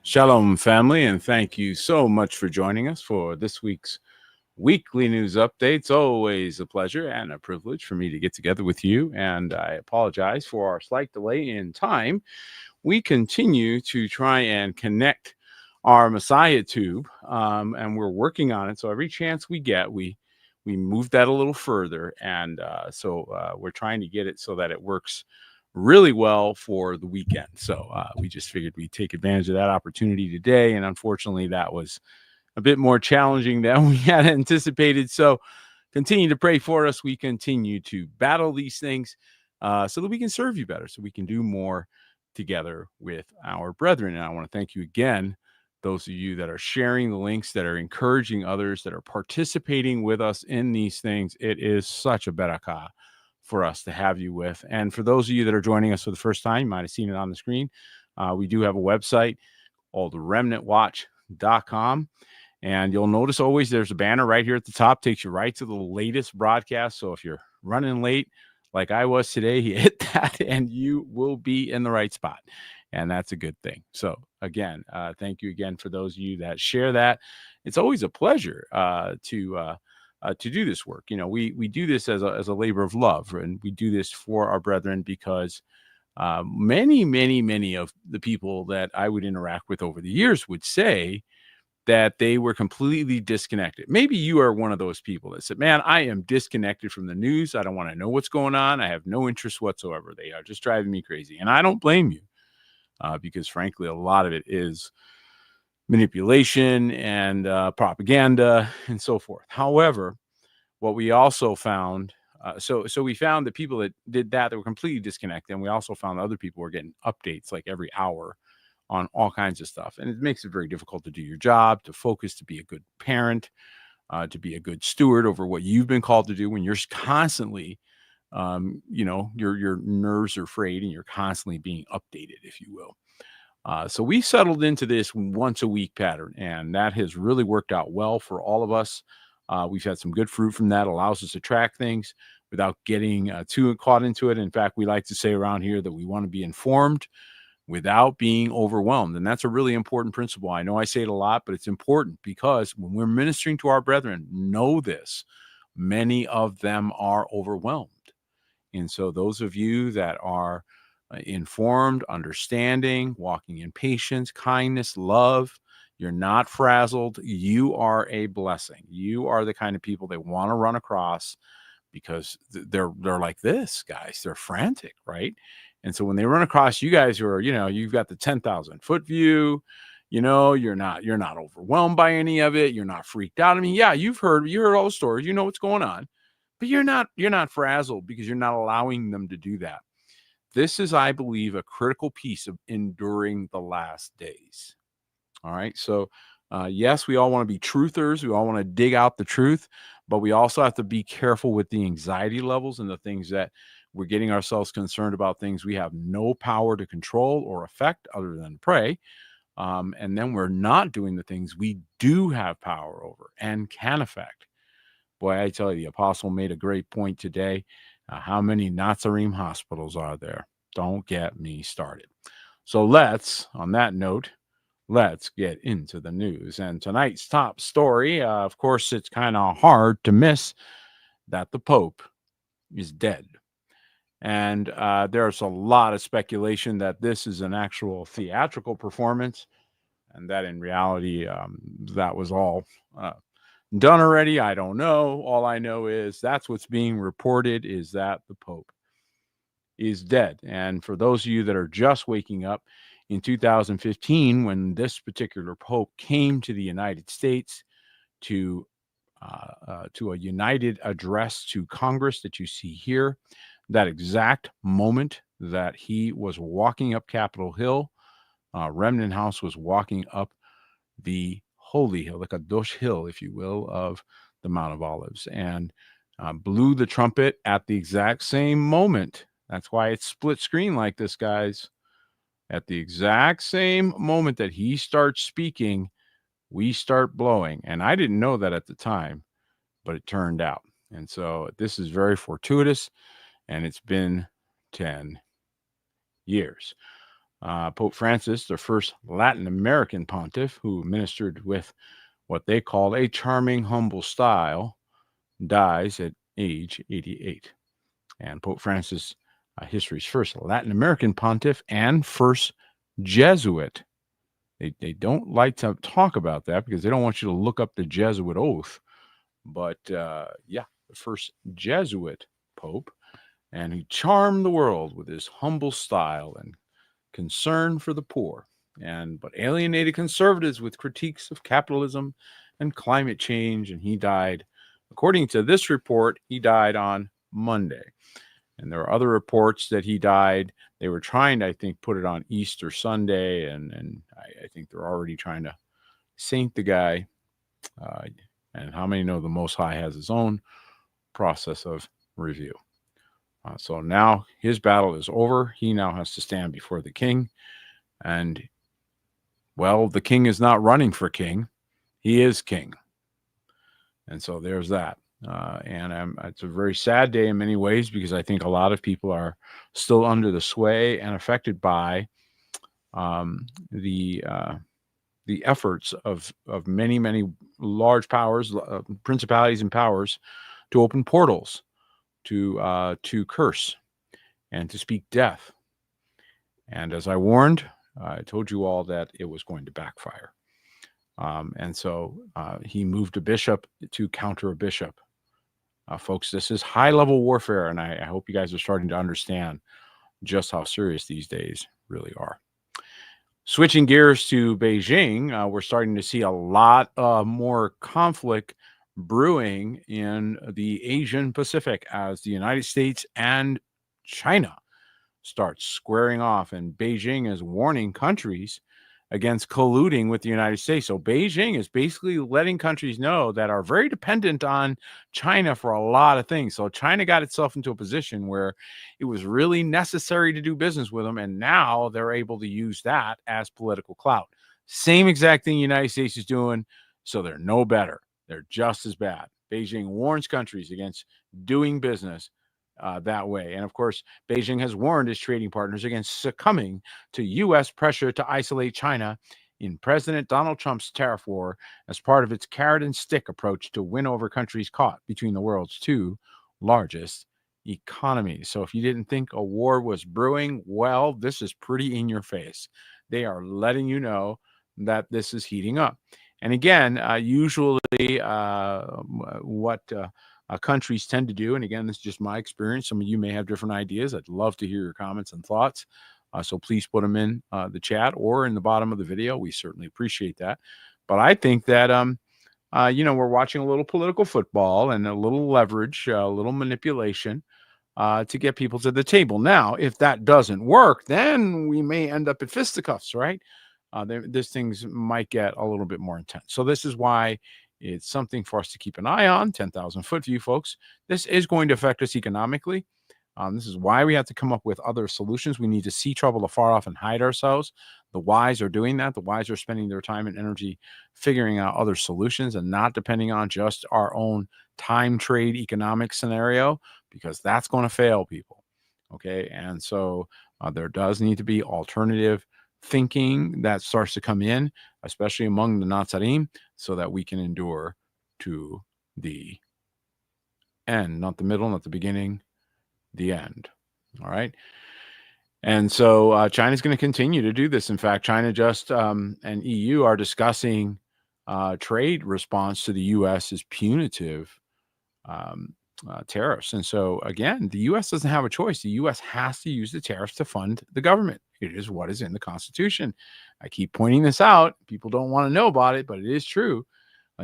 Shalom, family, and thank you so much for joining us for this week's weekly news updates. Always a pleasure and a privilege for me to get together with you. And I apologize for our slight delay in time. We continue to try and connect our Messiah tube, and we're working on it. So every chance we get, we move that a little further, and we're trying to get it so that it works really well for the weekend. So we just figured we'd take advantage of that opportunity today, and unfortunately, that was a bit more challenging than we had anticipated. So continue to pray for us. We continue to battle these things so that we can serve you better, so we can do more together with our brethren. And I want to thank you again, those of you that are sharing the links, that are encouraging others, that are participating with us in these things. It is such a barakah for us to have you with. And for those of you that are joining us for the first time, you might have seen it on the screen. We do have a website called remnantwatch.com. And you'll notice always there's a banner right here at the top, takes you right to the latest broadcast. So if you're running late, like I was today, you hit that and you will be in the right spot. And that's a good thing. So again, thank you again for those of you that share that. It's always a pleasure to do this work. You know, we do this as a labor of love, and we do this for our brethren because many of the people that I would interact with over the years would say that they were completely disconnected. Maybe you are one of those people that said, man, I am disconnected from the news. I don't want to know what's going on. I have no interest whatsoever. They are just driving me crazy. And I don't blame you because, frankly, a lot of it is manipulation and propaganda and so forth. However, what we also found, so we found that people that did that were completely disconnected. And we also found other people were getting updates like every hour on all kinds of stuff. And it makes it very difficult to do your job, to focus, to be a good parent, to be a good steward over what you've been called to do when you're constantly, your nerves are frayed and you're constantly being updated, if you will. So we settled into this once a week pattern, and that has really worked out well for all of us. We've had some good fruit from that. Allows us to track things without getting too caught into it. In fact, we like to say around here that we want to be informed without being overwhelmed. And that's a really important principle. I know I say it a lot, but it's important because when we're ministering to our brethren, know this, many of them are overwhelmed. And so those of you that are informed, understanding, walking in patience, kindness, love, you're not frazzled. You are a blessing. You are the kind of people they want to run across because they're like this, guys. They're frantic, right? And so when they run across you guys who are, you've got the 10,000 foot view, you're not overwhelmed by any of it. You're not freaked out. I mean, yeah, you heard all the stories, you know what's going on, but you're not frazzled because you're not allowing them to do that. This is, I believe, a critical piece of enduring the last days. All right. So, yes, we all want to be truthers. We all want to dig out the truth, but we also have to be careful with the anxiety levels and the things that we're getting ourselves concerned about, things we have no power to control or affect other than pray. And then we're not doing the things we do have power over and can affect. Boy, I tell you, the apostle made a great point today. How many Nazarene hospitals are there? Don't get me started. So on that note, let's get into the news. And tonight's top story, of course, it's kind of hard to miss that the Pope is dead. And there's a lot of speculation that this is an actual theatrical performance and that in reality, that was all done already. I don't know. All I know is that's what's being reported, is that the Pope is dead. And for those of you that are just waking up, in 2015, when this particular Pope came to the United States to a united address to Congress that you see here, that exact moment that he was walking up Capitol Hill, Remnant House was walking up the Holy Hill, the Kadosh Hill, if you will, of the Mount of Olives, and blew the trumpet at the exact same moment. That's why it's split screen like this, guys. At the exact same moment that he starts speaking, we start blowing. And I didn't know that at the time, but it turned out. And so this is very fortuitous, and it's been 10 years. Pope Francis, the first Latin American pontiff who ministered with what they called a charming, humble style, dies at age 88. And Pope Francis, history's first Latin American pontiff and first Jesuit. They don't like to talk about that because they don't want you to look up the Jesuit oath. But yeah, the first Jesuit pope, and he charmed the world with his humble style and concern for the poor, but alienated conservatives with critiques of capitalism and climate change. And he died, according to this report, he died on Monday. And there are other reports that he died. They were trying to, I think, put it on Easter Sunday, and I think they're already trying to saint the guy. And how many know the Most High has his own process of review? So now his battle is over. He now has to stand before the king. And, well, the king is not running for king. He is king. And so there's that. It's a very sad day in many ways because I think a lot of people are still under the sway and affected by the efforts of many large powers, principalities and powers, to open portals, to curse and to speak death. And as I warned, I told you all that it was going to backfire. And so he moved a bishop to counter a bishop. Folks, this is high-level warfare, and I hope you guys are starting to understand just how serious these days really are. Switching gears to Beijing, we're starting to see a lot more conflict brewing in the Asian Pacific as the United States and China start squaring off, and Beijing is warning countries against colluding with the United States. So Beijing is basically letting countries know that are very dependent on China for a lot of things. So China got itself into a position where it was really necessary to do business with them, and now they're able to use that as political clout. Same exact thing the United States is doing, so they're no better. They're just as bad. Beijing warns countries against doing business that way. And of course, Beijing has warned its trading partners against succumbing to U.S. pressure to isolate China in President Donald Trump's tariff war as part of its carrot and stick approach to win over countries caught between the world's two largest economies. So if you didn't think a war was brewing, well, this is pretty in your face. They are letting you know that this is heating up. And again, usually what countries tend to do, and again, this is just my experience. Some of you may have different ideas. I'd love to hear your comments and thoughts. So please put them in the chat or in the bottom of the video. We certainly appreciate that. But I think that, we're watching a little political football and a little leverage, a little manipulation to get people to the table. Now, if that doesn't work, then we may end up at fisticuffs, right? These things might get a little bit more intense. So this is why it's something for us to keep an eye on. 10,000-foot view, folks. This is going to affect us economically. This is why we have to come up with other solutions. We need to see trouble afar off and hide ourselves. The wise are doing that. The wise are spending their time and energy figuring out other solutions and not depending on just our own time trade economic scenario, because that's going to fail people. Okay. And so there does need to be alternative thinking that starts to come in, especially among the Nazarim, so that we can endure to the end, not the middle, not the beginning, the end. All right. And so China's going to continue to do this. In fact, China and EU are discussing trade response to the U.S.'s punitive tariffs. And so, again, the U.S. doesn't have a choice. The U.S. has to use the tariffs to fund the government. It is what is in the Constitution. I keep pointing this out. People don't want to know about it, but it is true.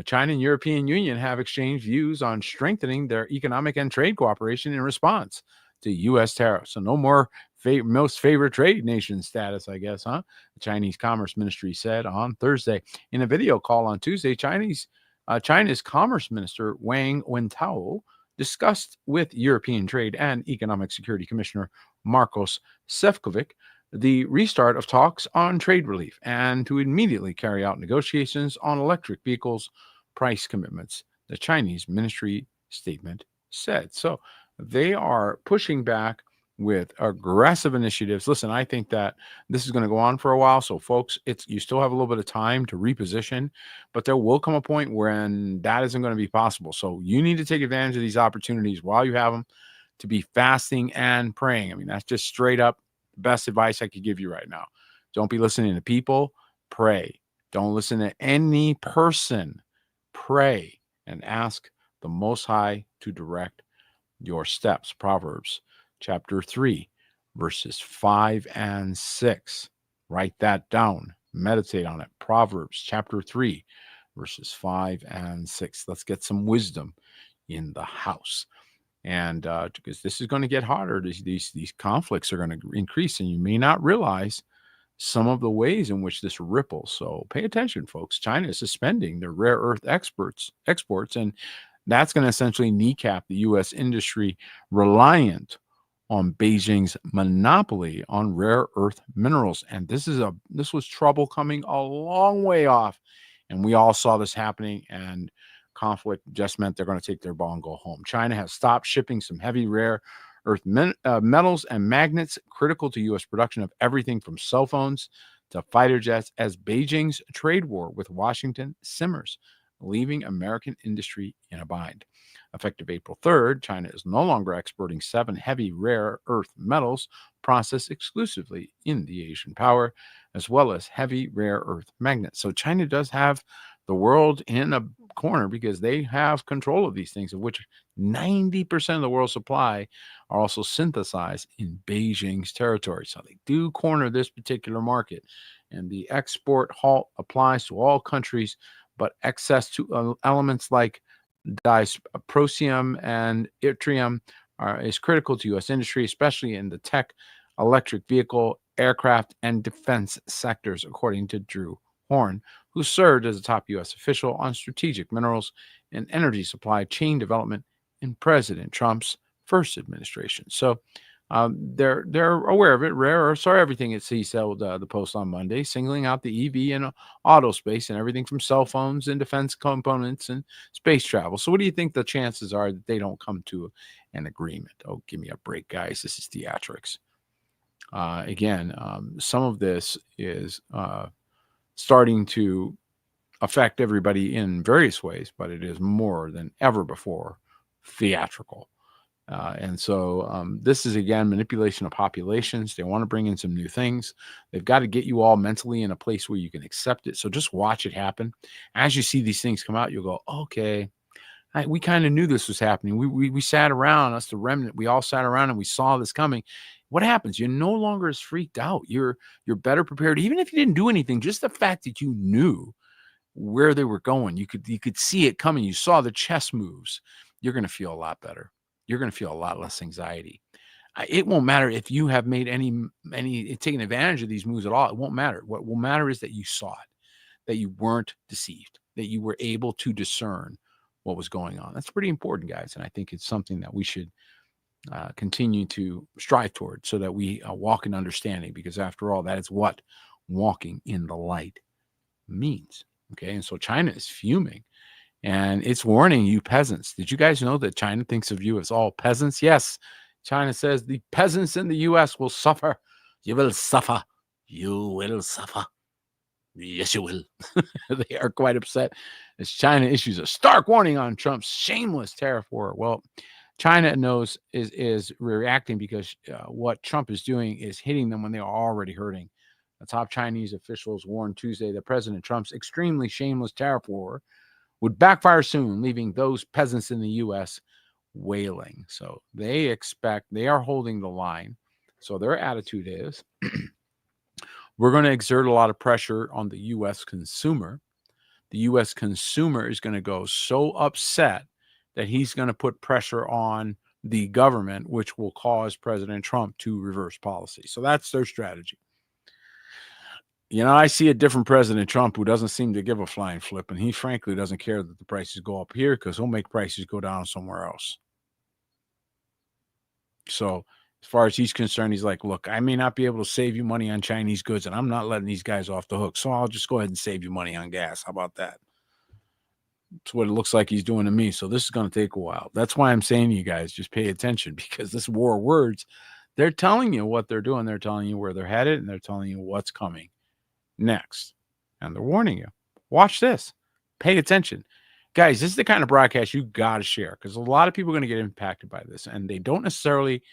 China and European Union have exchanged views on strengthening their economic and trade cooperation in response to U.S. tariffs. So no more most favored trade nation status, I guess, huh? The Chinese Commerce Ministry said on Thursday. In a video call on Tuesday, China's Commerce Minister Wang Wentao discussed with European Trade and Economic Security Commissioner Marcos Sefcovic the restart of talks on trade relief and to immediately carry out negotiations on electric vehicles price commitments, the Chinese ministry statement said. So they are pushing back with aggressive initiatives. Listen, I think that this is going to go on for a while. So, folks, you still have a little bit of time to reposition, but there will come a point when that isn't going to be possible. So, you need to take advantage of these opportunities while you have them to be fasting and praying. I mean, that's just straight up the best advice I could give you right now. Don't be listening to people, pray. Don't listen to any person, pray and ask the Most High to direct your steps. Proverbs chapter 3, verses 5 and 6. Write that down. Meditate on it. Proverbs chapter 3, verses 5 and 6. Let's get some wisdom in the house. And because this is going to get harder, these conflicts are going to increase, and you may not realize some of the ways in which this ripples. So pay attention, folks. China is suspending their rare earth exports, and that's going to essentially kneecap the U.S. industry reliant on Beijing's monopoly on rare earth minerals. And this was trouble coming a long way off, and we all saw this happening. And conflict just meant they're going to take their ball and go home. China has stopped shipping some heavy rare earth metals and magnets critical to U.S. production of everything from cell phones to fighter jets as Beijing's trade war with Washington simmers, leaving American industry in a bind. Effective April 3rd, China is no longer exporting 7 heavy rare earth metals processed exclusively in the Asian power, as well as heavy rare earth magnets. So China does have the world in a corner because they have control of these things, of which 90% of the world's supply are also synthesized in Beijing's territory. So they do corner this particular market. And the export halt applies to all countries, but access to elements like dysprosium and yttrium is critical to U.S. industry, especially in the tech, electric vehicle, aircraft, and defense sectors, according to Drew Horn, who served as a top U.S. official on strategic minerals and energy supply chain development in President Trump's first administration. So they're aware of it. Rare earths are everything. He said the Post on Monday, singling out the EV and auto space and everything from cell phones and defense components and space travel. So what do you think the chances are that they don't come to an agreement? Oh, give me a break, guys. This is theatrics. Again, some of this is starting to affect everybody in various ways, but it is more than ever before theatrical. And so this is, again, manipulation of populations. They want to bring in some new things. They've got to get you all mentally in a place where you can accept it. So just watch it happen. As you see these things come out, you'll go, okay, we kind of knew this was happening. We sat around, us the remnant, we all sat around and we saw this coming. What happens? You're no longer as freaked out. You're better prepared. Even if you didn't do anything, just the fact that you knew where they were going, you could see it coming. You saw the chess moves. You're going to feel a lot better. You're going to feel a lot less anxiety. It won't matter if you have made any taken advantage of these moves at all. It won't matter. What will matter is that you saw it, that you weren't deceived, that you were able to discern what was going on. That's pretty important, guys. And I think it's something that we should continue to strive toward so that we walk in understanding, because after all, that is what walking in the light means. Okay. And so China is fuming. And it's warning you peasants. Did you guys know that China thinks of you as all peasants? Yes. China says the peasants in the U.S. will suffer. You will suffer. You will suffer. Yes, you will. They are quite upset as China issues a stark warning on Trump's shameless tariff war. Well, China knows is reacting because what Trump is doing is hitting them when they are already hurting. The top Chinese officials warned Tuesday that President Trump's extremely shameless tariff war would backfire soon, leaving those peasants in the U.S. wailing. So they are holding the line. So their attitude is, we're going to exert a lot of pressure on the U.S. consumer. The U.S. consumer is going to go so upset that he's going to put pressure on the government, which will cause President Trump to reverse policy. So that's their strategy. You know, I see a different President Trump who doesn't seem to give a flying flip, and he frankly doesn't care that the prices go up here because he'll make prices go down somewhere else. So as far as he's concerned, he's like, look, I may not be able to save you money on Chinese goods, and I'm not letting these guys off the hook. So I'll just go ahead and save you money on gas. How about that? That's what it looks like he's doing to me. So this is going to take a while. That's why I'm saying to you guys, just pay attention, because this war of words, They're telling you what they're doing. They're telling you where they're headed, and they're telling you what's coming next. And they're warning you. Watch this. Pay attention. Guys, this is the kind of broadcast you got to share because a lot of people are going to get impacted by this, and they don't necessarily,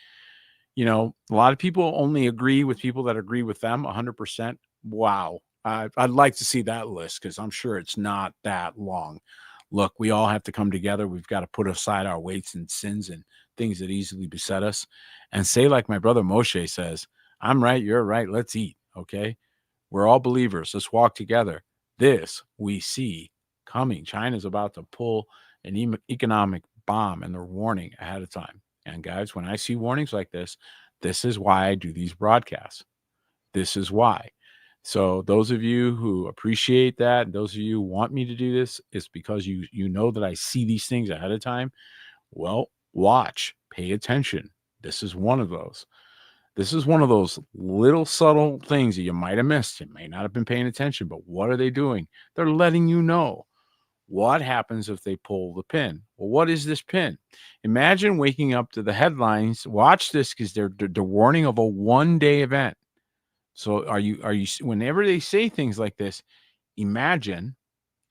a lot of people only agree with people that agree with them 100%. Wow. I'd like to see that list because I'm sure it's not that long. Look, we all have to come together. We've got to put aside our weights and sins and things that easily beset us and say, like my brother Moshe says, I'm right, you're right, let's eat, okay? We're all believers. Let's walk together. This we see coming. China's about to pull an economic bomb, and they're warning ahead of time. And guys, when I see warnings like this is why I do these broadcasts. This is why. So those of you who appreciate that, those of you who want me to do this, it's because you know that I see these things ahead of time. Well, watch, pay attention. This is one of those. This is one of those little subtle things that you might have missed. You may not have been paying attention, but what are they doing? They're letting you know what happens if they pull the pin. Well, what is this pin? Imagine waking up to the headlines. Watch this because they're warning of a one-day event. So are you whenever they say things like this, imagine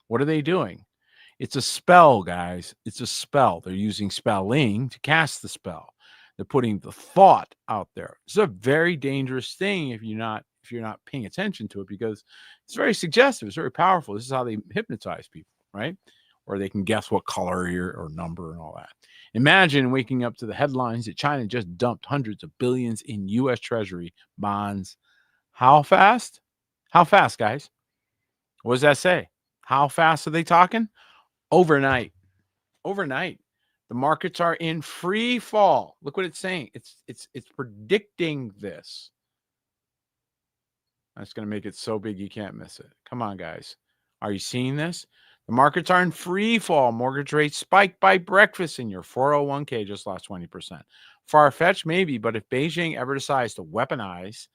what are they doing? It's a spell, guys. It's a spell. They're using spelling to cast the spell. They're putting the thought out there. It's a very dangerous thing if you're not paying attention to it because it's very suggestive. It's very powerful. This is how they hypnotize people, right? Or they can guess what color or number and all that. Imagine waking up to the headlines that China just dumped hundreds of billions in U.S. Treasury bonds. How fast? How fast, guys? What does that say? How fast are they talking? Overnight. Overnight. The markets are in free fall. Look what it's saying. It's predicting this. That's going to make it so big you can't miss it. Come on, guys. Are you seeing this? The markets are in free fall. Mortgage rates spiked by breakfast, and your 401k just lost 20%. Far-fetched, maybe, but if Beijing ever decides to weaponize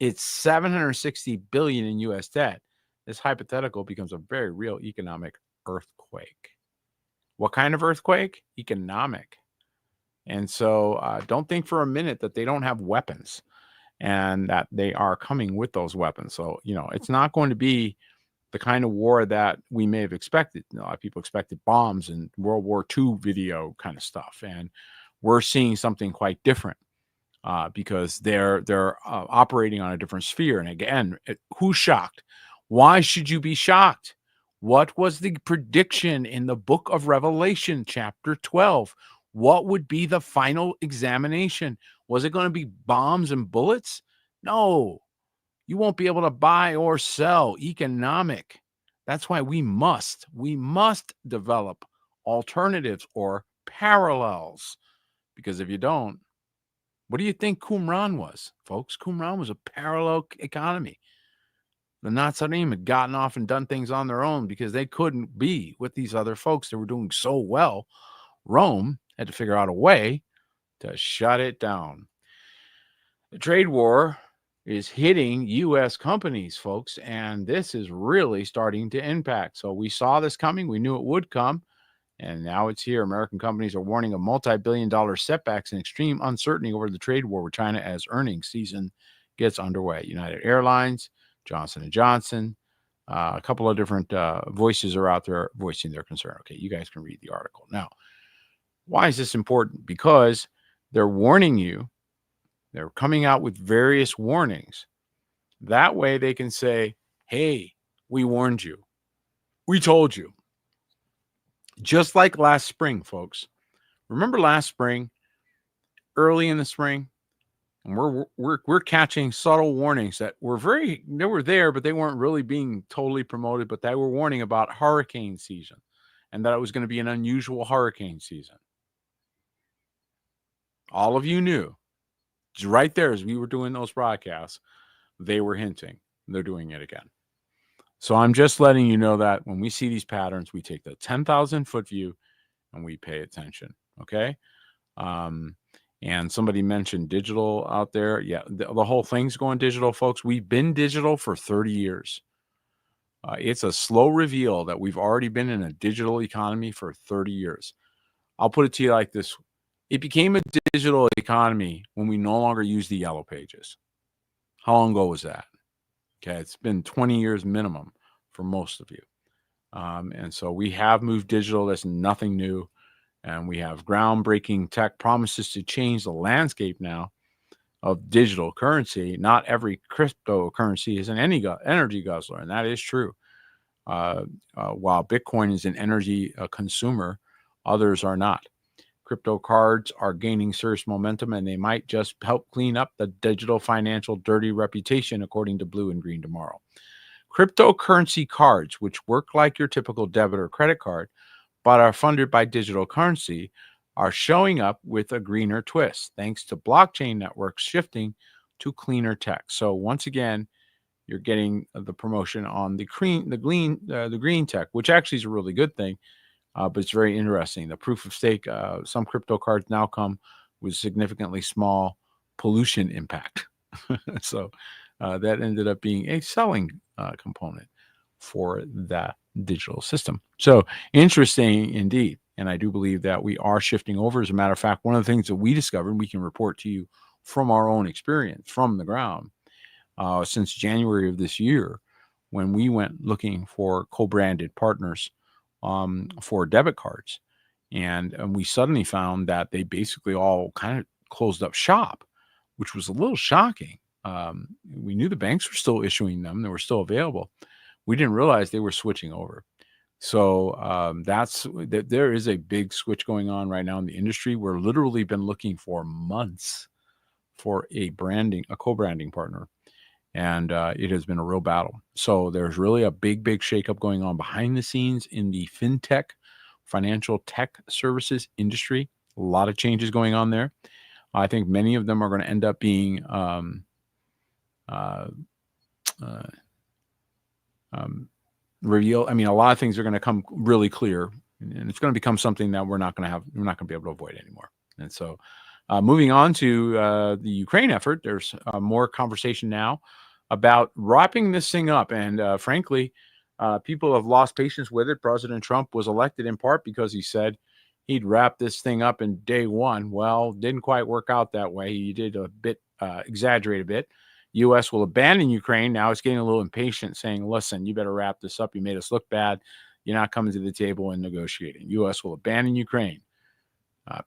its $760 billion in U.S. debt, this hypothetical becomes a very real economic earthquake. What kind of earthquake? Economic. And so don't think for a minute that they don't have weapons and that they are coming with those weapons. So, it's not going to be the kind of war that we may have expected. A lot of people expected bombs and World War II video kind of stuff. And we're seeing something quite different because they're operating on a different sphere. And again, who's shocked? Why should you be shocked? What was the prediction in the book of Revelation, chapter 12? What would be the final examination? Was it going to be bombs and bullets? No, you won't be able to buy or sell. Economic. That's why we must develop alternatives or parallels. Because if you don't, what do you think Qumran was, folks? Qumran was a parallel economy. The Nazarene had gotten off and done things on their own because they couldn't be with these other folks that were doing so well. Rome had to figure out a way to shut it down. The trade war is hitting U.S. companies, folks, and this is really starting to impact. So we saw this coming. We knew it would come, and now it's here. American companies are warning of multi-billion-dollar setbacks and extreme uncertainty over the trade war with China as earnings season gets underway. United Airlines, Johnson & Johnson, a couple of different voices are out there voicing their concern. Okay, you guys can read the article. Now, why is this important? Because they're warning you. They're coming out with various warnings. That way they can say, hey, we warned you. We told you. Just like last spring, folks. Remember last spring, early in the spring, and we're catching subtle warnings that they were there, but they weren't really being totally promoted, but they were warning about hurricane season and that it was going to be an unusual hurricane season. All of you knew. Right there as we were doing those broadcasts, they were hinting. They're doing it again. So I'm just letting you know that when we see these patterns, we take the 10,000 foot view and we pay attention. Okay. And somebody mentioned digital out there. Yeah, the whole thing's going digital, folks. We've been digital for 30 years. It's a slow reveal that we've already been in a digital economy for 30 years. I'll put it to you like this. It became a digital economy when we no longer use the yellow pages. How long ago was that? Okay, it's been 20 years minimum for most of you. And so we have moved digital. That's nothing new. And we have groundbreaking tech promises to change the landscape now of digital currency. Not every cryptocurrency is an energy guzzler, and that is true. While Bitcoin is an energy consumer, others are not. Crypto cards are gaining serious momentum, and they might just help clean up the digital financial dirty reputation, according to Blue and Green Tomorrow. Cryptocurrency cards, which work like your typical debit or credit card, but are funded by digital currency, are showing up with a greener twist, thanks to blockchain networks shifting to cleaner tech. So once again, you're getting the promotion on the green tech, which actually is a really good thing. But it's very interesting. The proof of stake, some crypto cards now come with significantly small pollution impact. So that ended up being a selling component for that digital system. So interesting indeed. And I do believe that we are shifting over. As a matter of fact, one of the things that we discovered, we can report to you from our own experience from the ground since January of this year, when we went looking for co-branded partners for debit cards. And we suddenly found that they basically all kind of closed up shop, which was a little shocking. We knew the banks were still issuing them. They were still available. We didn't realize they were switching over. So there is a big switch going on right now in the industry. We're literally been looking for months for a co-branding partner. And it has been a real battle. So there's really a big shakeup going on behind the scenes in the fintech, financial tech services industry. A lot of changes going on there. I think many of them are going to end up being revealed. I mean, a lot of things are going to come really clear, and it's going to become something that we're not going to be able to avoid anymore. And so moving on to the Ukraine effort, there's more conversation now about wrapping this thing up. And frankly, people have lost patience with it. President Trump was elected in part because he said he'd wrap this thing up in day one. Well, didn't quite work out that way. He did a bit, exaggerate a bit. U.S. will abandon Ukraine. Now it's getting a little impatient, saying, listen, you better wrap this up. You made us look bad. You're not coming to the table and negotiating. U.S. will abandon Ukraine.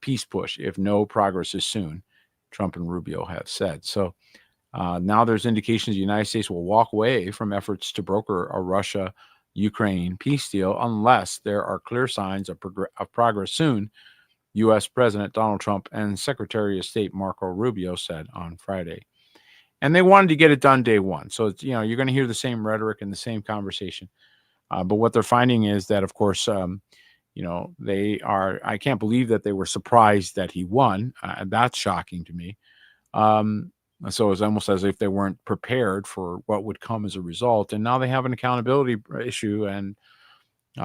Peace push if no progress is soon, Trump and Rubio have said. So now there's indications the United States will walk away from efforts to broker a Russia-Ukraine peace deal unless there are clear signs of progress soon, U.S. President Donald Trump and Secretary of State Marco Rubio said on Friday. And they wanted to get it done day one. So, you're going to hear the same rhetoric and the same conversation. But what they're finding is that, of course, I can't believe that they were surprised that he won. That's shocking to me. So it's almost as if they weren't prepared for what would come as a result. And now they have an accountability issue, and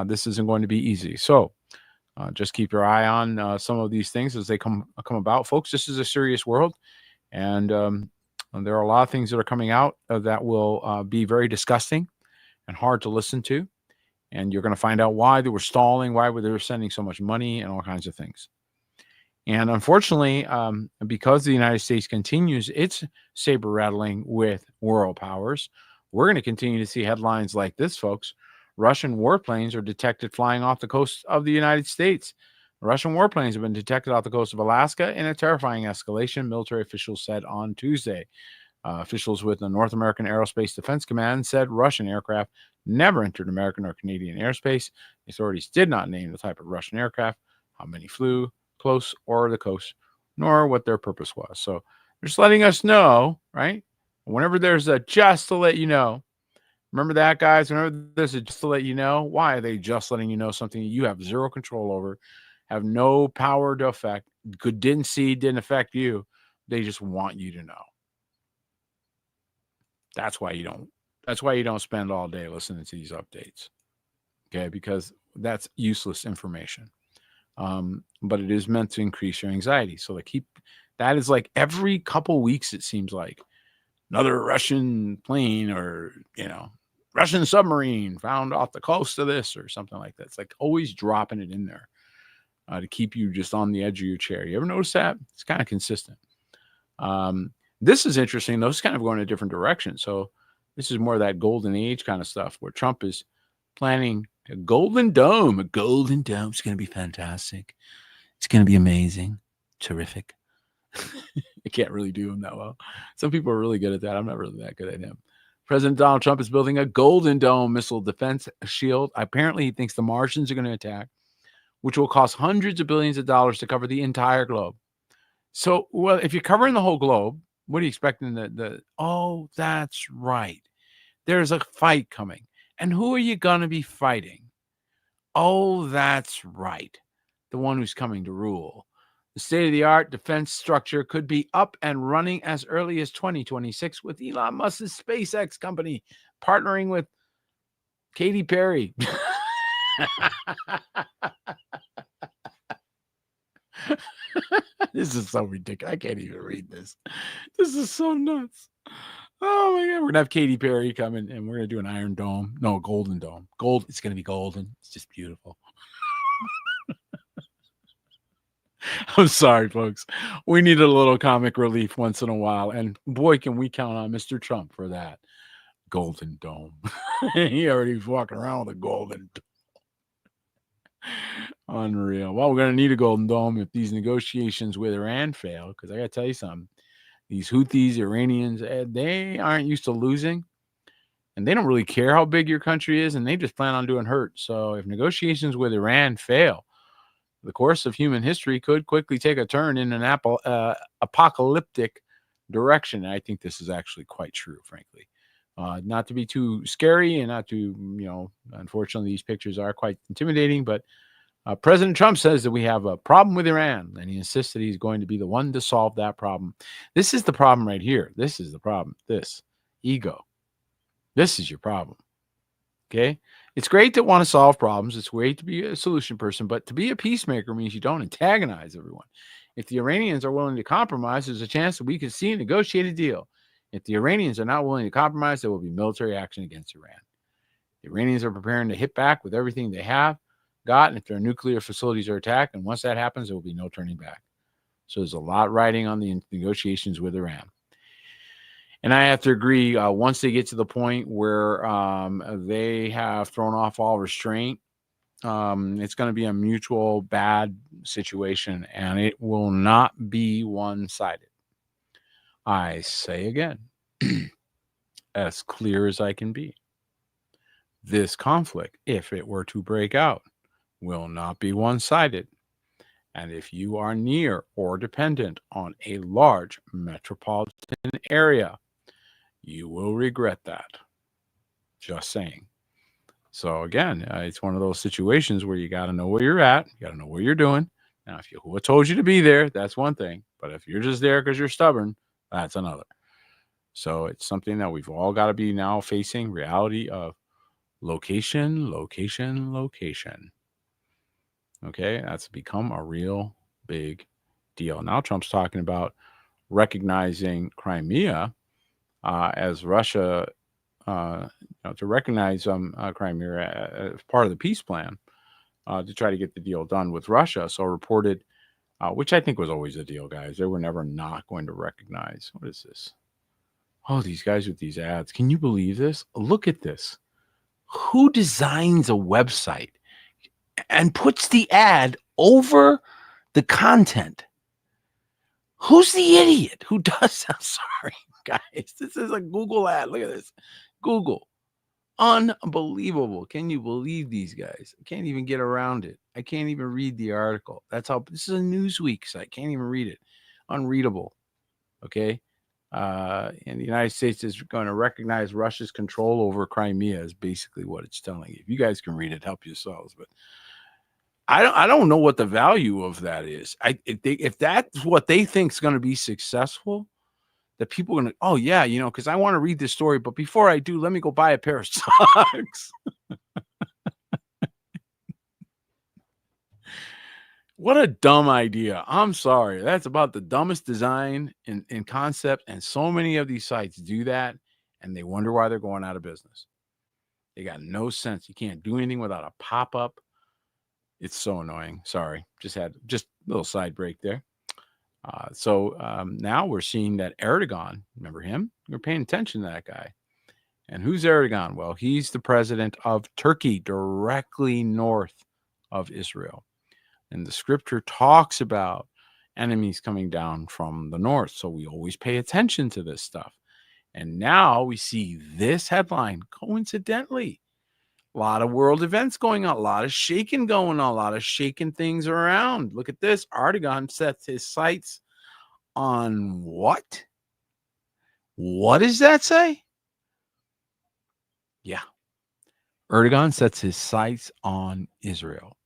this isn't going to be easy. So just keep your eye on some of these things as they come about. Folks, this is a serious world. And there are a lot of things that are coming out that will be very disgusting and hard to listen to. And you're going to find out why they were stalling, why they were sending so much money, and all kinds of things. And unfortunately, because the United States continues its saber rattling with world powers, we're going to continue to see headlines like this, folks. Russian warplanes are detected flying off the coast of the United States. Russian warplanes have been detected off the coast of Alaska in a terrifying escalation, military officials said on Tuesday. Officials with the North American Aerospace Defense Command said Russian aircraft never entered American or Canadian airspace. Authorities did not name the type of Russian aircraft, how many flew close or the coast, nor what their purpose was. So they're just letting us know, right? Whenever there's a just to let you know, remember that, guys? Whenever there's a just to let you know, why are they just letting you know something you have zero control over, have no power to affect, didn't see, didn't affect you? They just want you to know. That's why you don't spend all day listening to these updates. Okay, because that's useless information. But it is meant to increase your anxiety. So that is like every couple weeks, it seems like another Russian plane or, Russian submarine found off the coast of this or something like that. It's like always dropping it in there. to keep you just on the edge of your chair. You ever notice that? It's kind of consistent. This is interesting. Those kind of going in a different direction. So this is more of that golden age kind of stuff where Trump is planning a golden dome. A golden dome is going to be fantastic. It's going to be amazing. Terrific. I can't really do him that well. Some people are really good at that. I'm not really that good at him. President Donald Trump is building a golden dome missile defense shield. Apparently, he thinks the Martians are going to attack, which will cost hundreds of billions of dollars to cover the entire globe. So, well, if you're covering the whole globe, what are you expecting? Oh, that's right. There's a fight coming. And who are you going to be fighting? Oh, that's right. The one who's coming to rule. The state-of-the-art defense structure could be up and running as early as 2026 with Elon Musk's SpaceX company partnering with Katy Perry. This is so ridiculous. I can't even read this. This is so nuts. Oh my God. We're going to have Katy Perry coming and we're going to do an iron dome. No, a golden dome. Gold. It's going to be golden. It's just beautiful. I'm sorry, folks. We need a little comic relief once in a while. And boy, can we count on Mr. Trump for that. Golden dome. He already walking around with a golden dome. Unreal. Well, we're going to need a golden dome if these negotiations with Iran fail, because I got to tell you something. These Houthis, Iranians, they aren't used to losing, and they don't really care how big your country is, and they just plan on doing hurt. So if negotiations with Iran fail, the course of human history could quickly take a turn in an apocalyptic direction. And I think this is actually quite true, frankly. Not to be too scary and not to, unfortunately, these pictures are quite intimidating, but President Trump says that we have a problem with Iran, and he insists that he's going to be the one to solve that problem. This is the problem right here. This is the problem. This ego. This is your problem. Okay? It's great to want to solve problems. It's great to be a solution person, but to be a peacemaker means you don't antagonize everyone. If the Iranians are willing to compromise, there's a chance that we could see a negotiated deal. If the Iranians are not willing to compromise, there will be military action against Iran. The Iranians are preparing to hit back with everything they have got, and if their nuclear facilities are attacked, and once that happens, there will be no turning back. So there's a lot riding on the negotiations with Iran. And I have to agree, once they get to the point where they have thrown off all restraint, it's going to be a mutual bad situation, and it will not be one-sided. I say again, as clear as I can be, this conflict, if it were to break out, will not be one-sided. And if you are near or dependent on a large metropolitan area, you will regret that. Just saying. So again, it's one of those situations where you got to know where you're at. You got to know what you're doing. Now, if who told you to be there, that's one thing. But if you're just there because you're stubborn, that's another. So it's something that we've all got to be now facing reality of location, location, location. Okay, that's become a real big deal. Now Trump's talking about recognizing Crimea as Russia, to recognize Crimea as part of the peace plan to try to get the deal done with Russia. So reported, which I think was always a deal, guys. They were never not going to recognize. What is this? Oh, these guys with these ads. Can you believe this? Look at this. Who designs a website and puts the ad over the content? Who's the idiot who does that? I'm sorry, guys. This is a Google ad. Look at this. Google. Unbelievable. Can you believe these guys? I can't even get around it. I can't even read the article. That's how this is a Newsweek site. I can't even read it. Unreadable. Okay. And the United States is going to recognize Russia's control over Crimea is basically what it's telling you. If you guys can read it, help yourselves. But I don't know what the value of that is. If that's what they think is going to be successful, that people are going to, oh yeah, because I want to read this story, but before I do, let me go buy a pair of socks. What a dumb idea. I'm sorry. That's about the dumbest design in concept. And so many of these sites do that, and they wonder why they're going out of business. They got no sense. You can't do anything without a pop-up. It's so annoying. Sorry. Just a little side break there. So now we're seeing that Erdogan, remember him? We're paying attention to that guy. And who's Erdogan? Well, he's the president of Turkey, directly north of Israel. And the scripture talks about enemies coming down from the north. So we always pay attention to this stuff. And now we see this headline, coincidentally. A lot of world events going on, a lot of shaking going on, a lot of shaking things around. Look at this. Erdogan sets his sights on what? What does that say? Yeah. Erdogan sets his sights on Israel.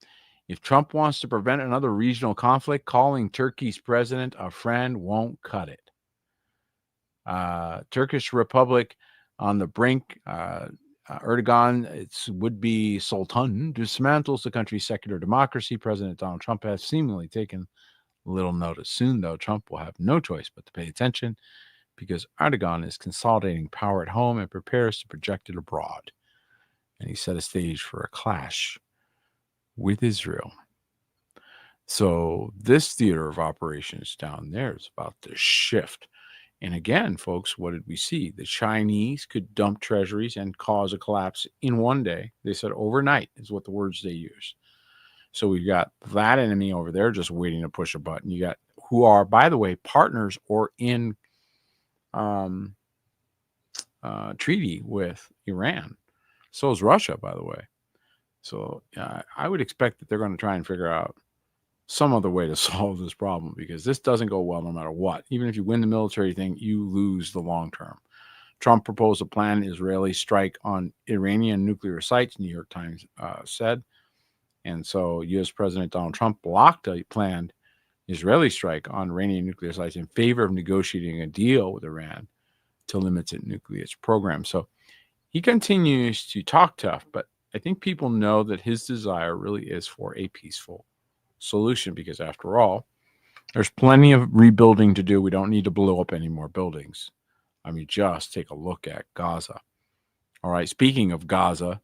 If Trump wants to prevent another regional conflict, calling Turkey's president a friend won't cut it. Turkish Republic on the brink. Erdogan, its would-be sultan, dismantles the country's secular democracy. President Donald Trump has seemingly taken little notice. Soon, though, Trump will have no choice but to pay attention because Erdogan is consolidating power at home and prepares to project it abroad. And he set a stage for a clash with Israel. So this theater of operations down there is about to shift. And again, folks, what did we see? The Chinese could dump treasuries and cause a collapse in one day. They said overnight is what the words they use. So we've got that enemy over there just waiting to push a button. You got who are, by the way, partners or in treaty with Iran. So is Russia, by the way. So I would expect that they're going to try and figure out some other way to solve this problem because this doesn't go well no matter what. Even if you win the military thing, you lose the long term. Trump proposed a planned Israeli strike on Iranian nuclear sites, New York Times said. And so U.S. President Donald Trump blocked a planned Israeli strike on Iranian nuclear sites in favor of negotiating a deal with Iran to limit its nuclear program. So he continues to talk tough, but I think people know that his desire really is for a peaceful solution because, after all, there's plenty of rebuilding to do. We don't need to blow up any more buildings. I mean, just take a look at Gaza. All right, speaking of Gaza,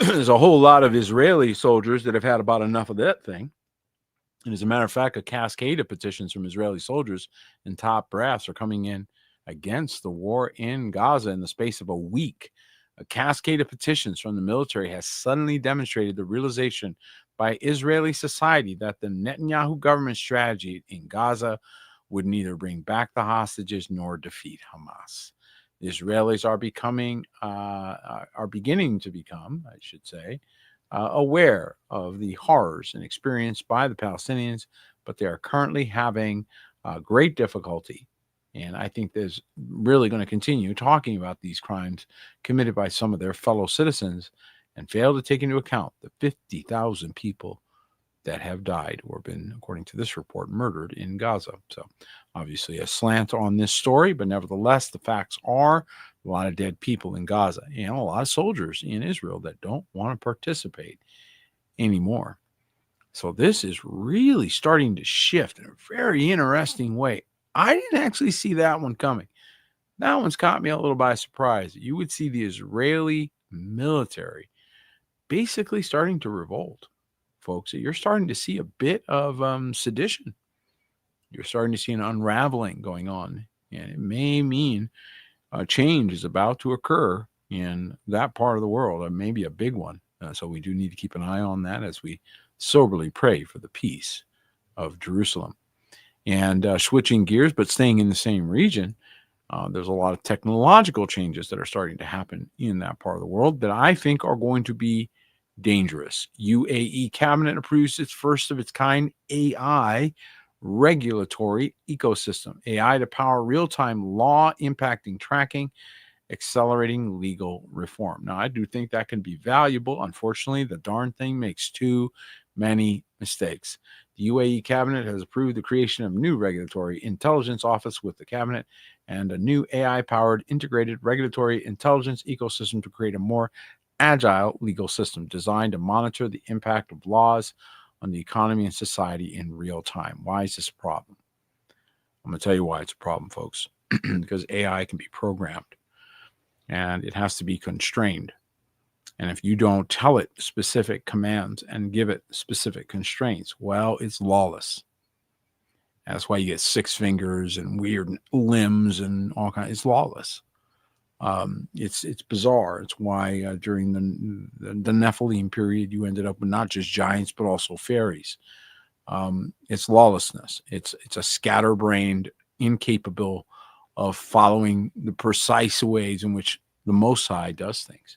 there's a whole lot of Israeli soldiers that have had about enough of that thing. And as a matter of fact, a cascade of petitions from Israeli soldiers and top brass are coming in against the war in Gaza in the space of a week. A cascade of petitions from the military has suddenly demonstrated the realization by Israeli society that the Netanyahu government strategy in Gaza would neither bring back the hostages nor defeat Hamas. The Israelis are beginning to become, I should say, aware of the horrors and experience by the Palestinians, but they are currently having great difficulty. And I think there's really going to continue talking about these crimes committed by some of their fellow citizens and fail to take into account the 50,000 people that have died or been, according to this report, murdered in Gaza. So obviously a slant on this story, but nevertheless, the facts are a lot of dead people in Gaza and a lot of soldiers in Israel that don't want to participate anymore. So this is really starting to shift in a very interesting way. I didn't actually see that one coming. That one's caught me a little by surprise. You would see the Israeli military basically starting to revolt, folks. You're starting to see a bit of sedition. You're starting to see an unraveling going on, and it may mean a change is about to occur in that part of the world, maybe a big one. So we do need to keep an eye on that as we soberly pray for the peace of Jerusalem. And switching gears, but staying in the same region, there's a lot of technological changes that are starting to happen in that part of the world that I think are going to be dangerous. UAE cabinet approves its first of its kind AI regulatory ecosystem. AI to power real-time law impacting tracking, accelerating legal reform. Now, I do think that can be valuable. Unfortunately, the darn thing makes too many mistakes. The UAE cabinet has approved the creation of a new regulatory intelligence office with the cabinet and a new AI-powered integrated regulatory intelligence ecosystem to create a more agile legal system designed to monitor the impact of laws on the economy and society in real time. Why is this a problem? I'm going to tell you why it's a problem, folks. Because AI can be programmed and it has to be constrained. And if you don't tell it specific commands and give it specific constraints, well, it's lawless. That's why you get 6 fingers and weird limbs and all kinds. It's lawless. It's bizarre. It's why during the Nephilim period, you ended up with not just giants but also fairies. It's lawlessness. It's a scatterbrained, incapable of following the precise ways in which the Most High does things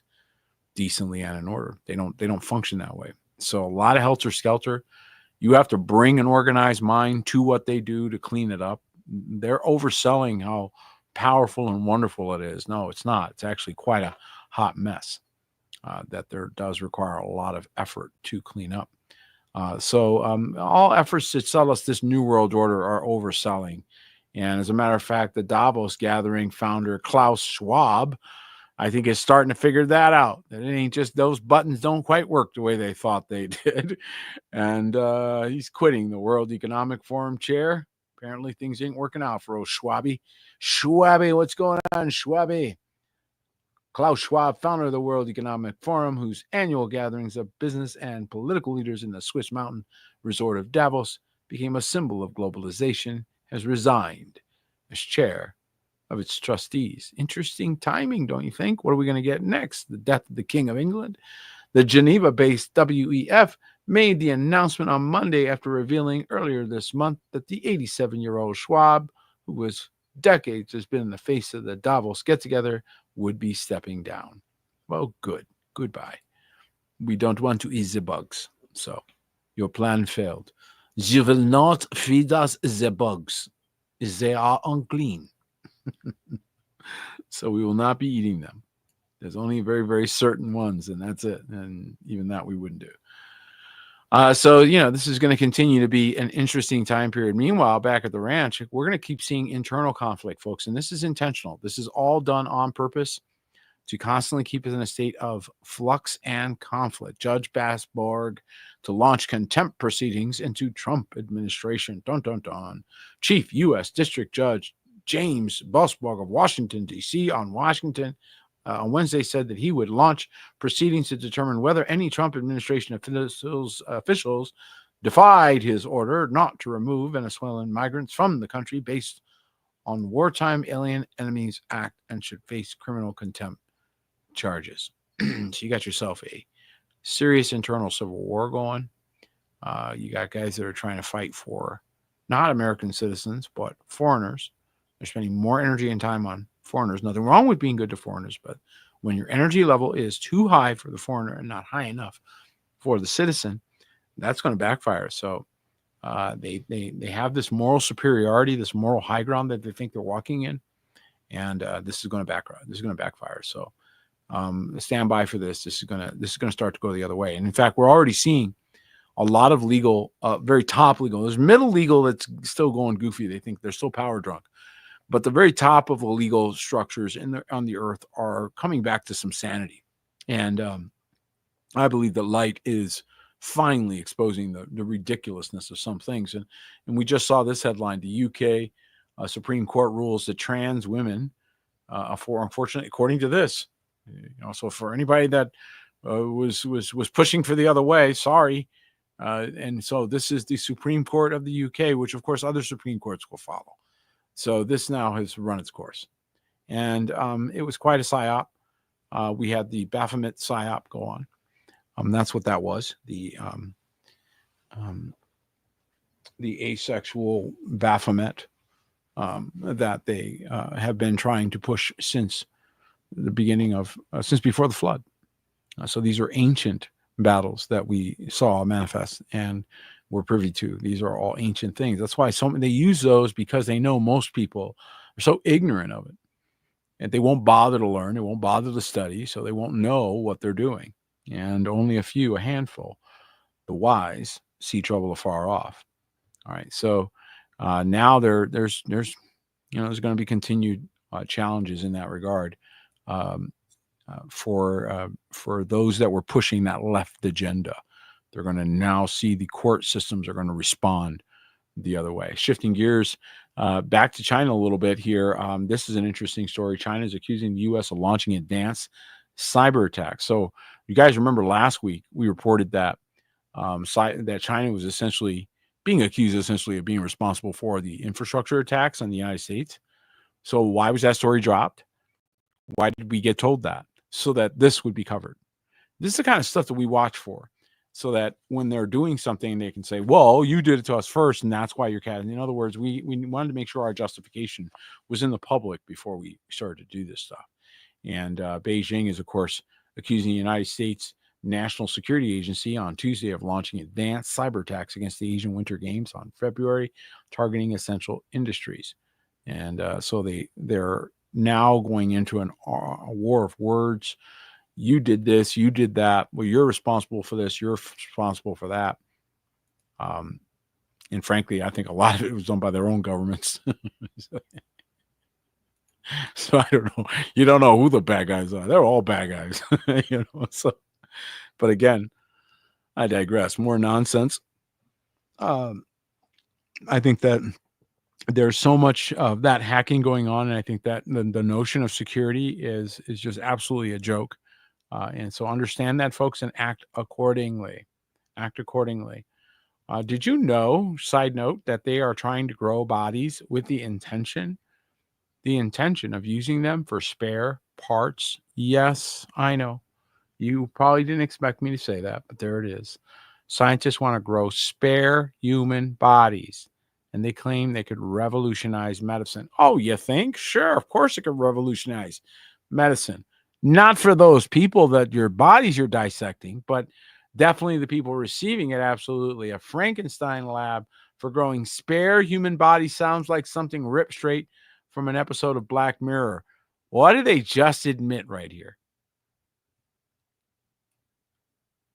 decently and in order. They don't function that way. So a lot of helter skelter. You have to bring an organized mind to what they do to clean it up. They're overselling how powerful and wonderful it is. No, it's not. It's actually quite a hot mess that there does require a lot of effort to clean up. So all efforts to sell us this new world order are overselling. And as a matter of fact, the Davos gathering founder Klaus Schwab, I think, is starting to figure that out. That it ain't just those buttons don't quite work the way they thought they did. And he's quitting the World Economic Forum chair. Apparently things ain't working out for old Schwabi. Schwabi, what's going on, Schwabi? Klaus Schwab, founder of the World Economic Forum, whose annual gatherings of business and political leaders in the Swiss mountain resort of Davos became a symbol of globalization, has resigned as chair of its trustees. Interesting timing, don't you think? What are we going to get next? The death of the King of England? The Geneva-based WEF made the announcement on Monday after revealing earlier this month that the 87-year-old Schwab, who was decades has been in the face of the Davos get-together, would be stepping down. Well, good. Goodbye. We don't want to eat the bugs. So your plan failed. You will not feed us the bugs. They are unclean. So we will not be eating them. There's only very, very certain ones, and that's it. And even that we wouldn't do. So, this is going to continue to be an interesting time period. Meanwhile, back at the ranch, we're going to keep seeing internal conflict, folks. And this is intentional. This is all done on purpose to constantly keep us in a state of flux and conflict. Judge Bassborg to launch contempt proceedings into Trump administration. Dun, dun, dun. Chief U.S. District Judge James Bassborg of Washington, D.C. on Wednesday said that he would launch proceedings to determine whether any Trump administration officials defied his order not to remove Venezuelan migrants from the country based on Wartime Alien Enemies Act and should face criminal contempt charges. So you got yourself a serious internal civil war going. You got guys that are trying to fight for not American citizens, but foreigners. They're spending more energy and time on foreigners. Nothing wrong with being good to foreigners, but when your energy level is too high for the foreigner and not high enough for the citizen, that's going to backfire. So they have this moral superiority, this moral high ground that they think they're walking in, and this is going to backfire. So stand by for this. This is going to start to go the other way. And in fact, we're already seeing a lot of legal, very top legal. There's middle legal that's still going goofy. They think they're still power drunk. But the very top of the legal structures on the earth are coming back to some sanity. And I believe that light is finally exposing the ridiculousness of some things. And we just saw this headline. The UK Supreme Court rules that trans women, unfortunately, according to this, so for anybody that was pushing for the other way, sorry. And so this is the Supreme Court of the UK, which, of course, other Supreme Courts will follow. So this now has run its course. And it was quite a psyop. We had the Baphomet psyop go on. That's what that was. The asexual Baphomet that they have been trying to push since the beginning of, since before the flood. So these are ancient battles that we saw manifest and we're privy to. These are all ancient things. That's why they use those, because they know most people are so ignorant of it. And they won't bother to learn. They won't bother to study. So they won't know what they're doing. And only a handful, the wise, see trouble afar off. All right. So now there's going to be continued challenges in that regard for those that were pushing that left agenda. They're going to now see the court systems are going to respond the other way. Shifting gears back to China a little bit here. This is an interesting story. China is accusing the U.S. of launching advanced cyber attacks. So you guys remember last week we reported that that China was essentially being accused of being responsible for the infrastructure attacks on the United States. So why was that story dropped? Why did we get told that? So that this would be covered. This is the kind of stuff that we watch for, so that when they're doing something, they can say, well, you did it to us first, and that's why you're catting. In other words, we wanted to make sure our justification was in the public before we started to do this stuff. And Beijing is, of course, accusing the United States National Security Agency on Tuesday of launching advanced cyber attacks against the Asian Winter Games on February, targeting essential industries. And so they're now going into a war of words. You did this, you did that. Well, you're responsible for this, you're responsible for that. And frankly, I think a lot of it was done by their own governments. So I don't know. You don't know who the bad guys are. They're all bad guys, So, but again, I digress. More nonsense. I think that there's so much of that hacking going on, and I think that the notion of security is just absolutely a joke. And so understand that, folks, and act accordingly. Act accordingly. Did you know, side note, that they are trying to grow bodies with the intention of using them for spare parts? Yes, I know. You probably didn't expect me to say that, but there it is. Scientists want to grow spare human bodies, and they claim they could revolutionize medicine. Oh, you think? Sure, of course it could revolutionize medicine. Not for those people that your bodies you're dissecting, but definitely the people receiving it, absolutely. A Frankenstein lab for growing spare human bodies sounds like something ripped straight from an episode of Black Mirror. What did they just admit right here?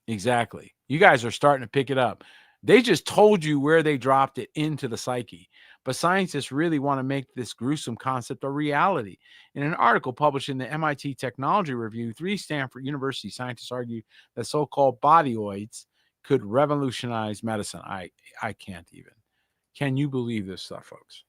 Exactly. You guys are starting to pick it up. They just told you where they dropped it into the psyche. But scientists really want to make this gruesome concept a reality. In an article published in the MIT Technology Review, 3 Stanford University scientists argue that so-called bodyoids could revolutionize medicine. I can't even. Can you believe this stuff, folks?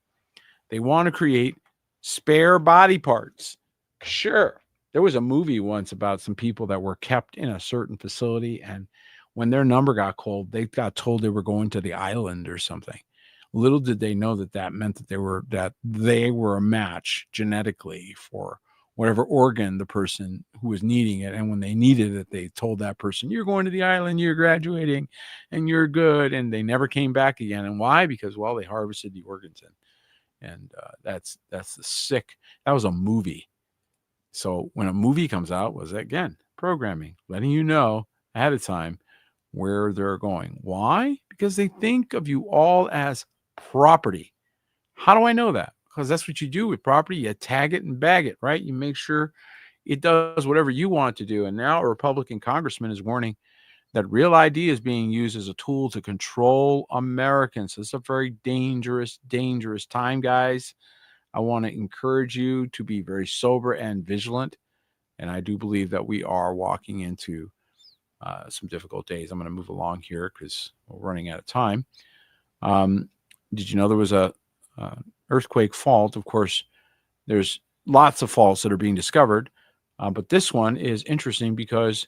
They want to create spare body parts. Sure. There was a movie once about some people that were kept in a certain facility, and when their number got called, they got told they were going to the island or something. Little did they know that meant that they were a match genetically for whatever organ the person who was needing it. And when they needed it, they told that person, you're going to the island, you're graduating, and you're good. And they never came back again. And why? Because, well, they harvested the organs and that's the sick. That was a movie. So when a movie comes out, was again programming, letting you know ahead of time where they're going. Why? Because they think of you all as property. How do I know that? Because that's what you do with property. You tag it and bag it, right? You make sure it does whatever you want to do. And now a Republican congressman is warning that Real ID is being used as a tool to control Americans. It's a very dangerous, dangerous time, guys. I want to encourage you to be very sober and vigilant. And I do believe that we are walking into some difficult days. I'm going to move along here because we're running out of time. Did you know there was a earthquake fault? Of course, there's lots of faults that are being discovered. But this one is interesting because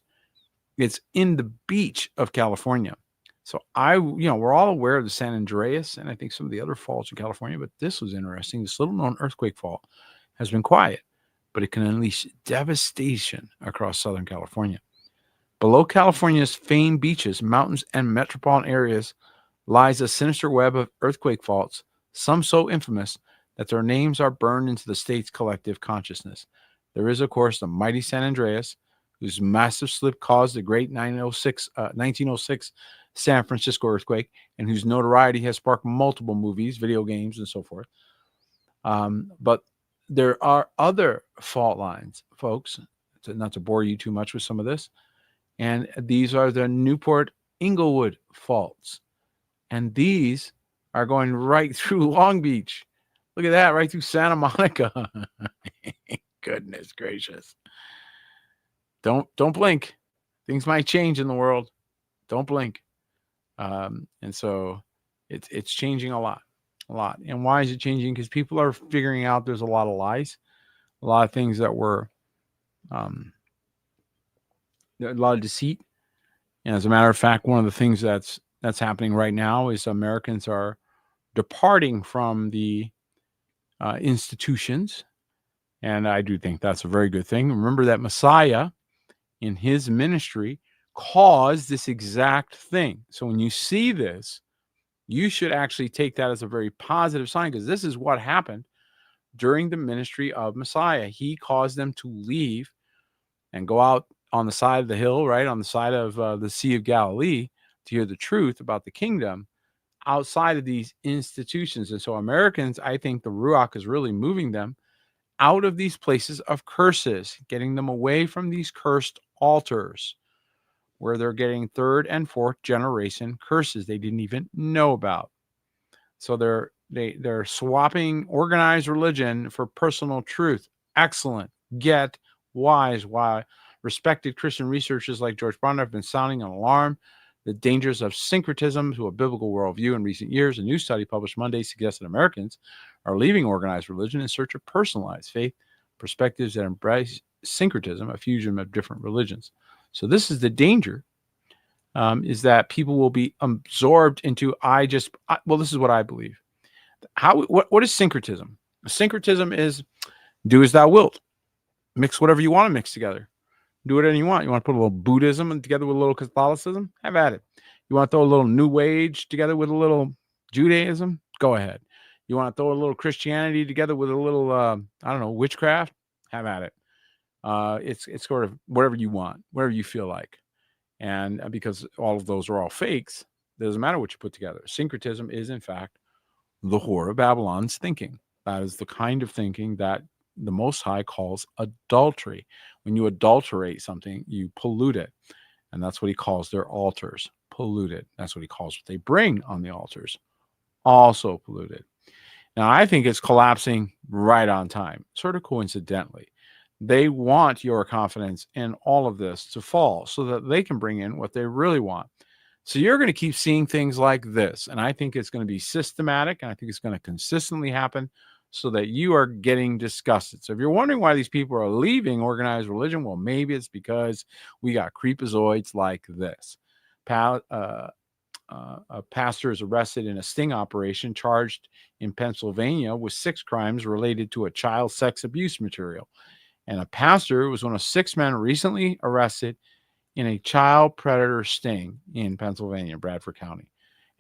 it's in the beach of California. So we're all aware of the San Andreas and I think some of the other faults in California, but this was interesting. This little known earthquake fault has been quiet, but it can unleash devastation across Southern California. Below California's famed beaches, mountains, and metropolitan areas lies a sinister web of earthquake faults, some so infamous that their names are burned into the state's collective consciousness. There is, of course, the mighty San Andreas, whose massive slip caused the great 1906 San Francisco earthquake, and whose notoriety has sparked multiple movies, video games, and so forth. But there are other fault lines, folks, not to bore you too much with some of this. And these are the Newport Inglewood faults. And these are going right through Long Beach. Look at that, right through Santa Monica. Goodness gracious. Don't blink. Things might change in the world. Don't blink. And so it's changing a lot. And why is it changing? Because people are figuring out there's a lot of lies, a lot of things that were a lot of deceit. And as a matter of fact, one of the things that's happening right now is Americans are departing from the institutions, and I do think that's a very good thing. Remember that Messiah in his ministry caused this exact thing. So when you see this, you should actually take that as a very positive sign, because this is what happened during the ministry of Messiah. He caused them to leave and go out on the side of the hill, right, on the side of the Sea of Galilee, to hear the truth about the kingdom outside of these institutions. And so Americans, I think the Ruach is really moving them out of these places of curses, getting them away from these cursed altars, where they're getting third and fourth generation curses they didn't even know about. So they're swapping organized religion for personal truth. Excellent. Get wise. Why respected Christian researchers like George Barna have been sounding an alarm the dangers of syncretism to a biblical worldview in recent years. A new study published Monday suggests that Americans are leaving organized religion in search of personalized faith perspectives that embrace syncretism, a fusion of different religions. So this is the danger, is that people will be absorbed into, well, this is what I believe. What is syncretism? Syncretism is do as thou wilt. Mix whatever you want to mix together. Do whatever you want. You want to put a little Buddhism together with a little Catholicism? Have at it. You want to throw a little New Age together with a little Judaism? Go ahead. You want to throw a little Christianity together with a little, I don't know, witchcraft? Have at it. It's sort of whatever you want, whatever you feel like. And because all of those are all fakes, it doesn't matter what you put together. Syncretism is, in fact, the whore of Babylon's thinking. That is the kind of thinking that the Most High calls adultery. When you adulterate something, you pollute it. And that's what he calls their altars, polluted. That's what he calls what they bring on the altars, also polluted. Now, I think it's collapsing right on time, sort of coincidentally. They want your confidence in all of this to fall so that they can bring in what they really want. So you're going to keep seeing things like this. And I think it's going to be systematic. And I think it's going to consistently happen so that you are getting disgusted. So if you're wondering why these people are leaving organized religion, well, maybe it's because we got creepazoids like this. A pastor is arrested in a sting operation, charged in Pennsylvania with 6 crimes related to a child sex abuse material. And a pastor was one of 6 men recently arrested in a child predator sting in Pennsylvania, Bradford County,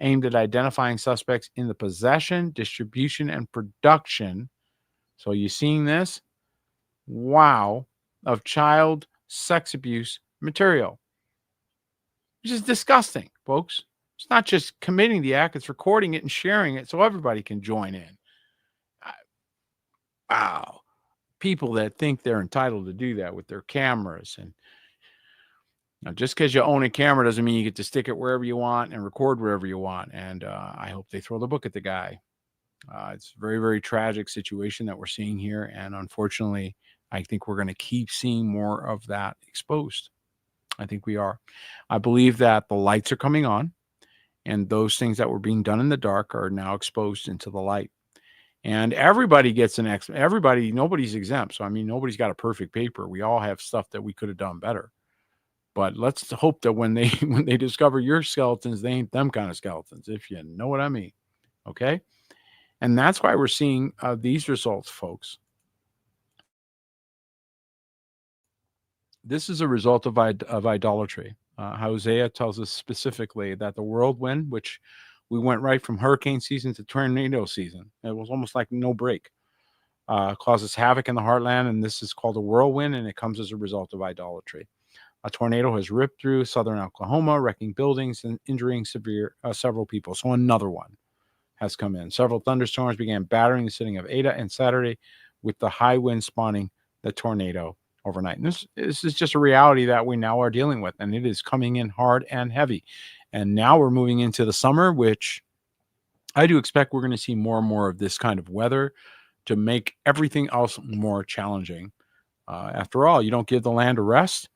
aimed at identifying suspects in the possession, distribution, and production. So you seeing this? Wow, of child sex abuse material, which is disgusting, folks. It's not just committing the act, it's recording it and sharing it so everybody can join in. Wow. People that think they're entitled to do that with their cameras. And now, just because you own a camera doesn't mean you get to stick it wherever you want and record wherever you want. And I hope they throw the book at the guy. It's a very, very tragic situation that we're seeing here. And unfortunately, I think we're going to keep seeing more of that exposed. I think we are. I believe that the lights are coming on, and those things that were being done in the dark are now exposed into the light. And everybody gets nobody's exempt. So, I mean, nobody's got a perfect paper. We all have stuff that we could have done better. But let's hope that when they discover your skeletons, they ain't them kind of skeletons, if you know what I mean. Okay? And that's why we're seeing these results, folks. This is a result of idolatry. Hosea tells us specifically that the whirlwind, which we went right from hurricane season to tornado season, it was almost like no break, causes havoc in the heartland, and this is called a whirlwind, and it comes as a result of idolatry. A tornado has ripped through southern Oklahoma, wrecking buildings and injuring several people. So another one has come in. Several thunderstorms began battering the city of Ada and Saturday, with the high wind spawning the tornado overnight. And this is just a reality that we now are dealing with, and it is coming in hard and heavy. And now we're moving into the summer, which I do expect we're going to see more and more of this kind of weather to make everything else more challenging. After all, you don't give the land a rest,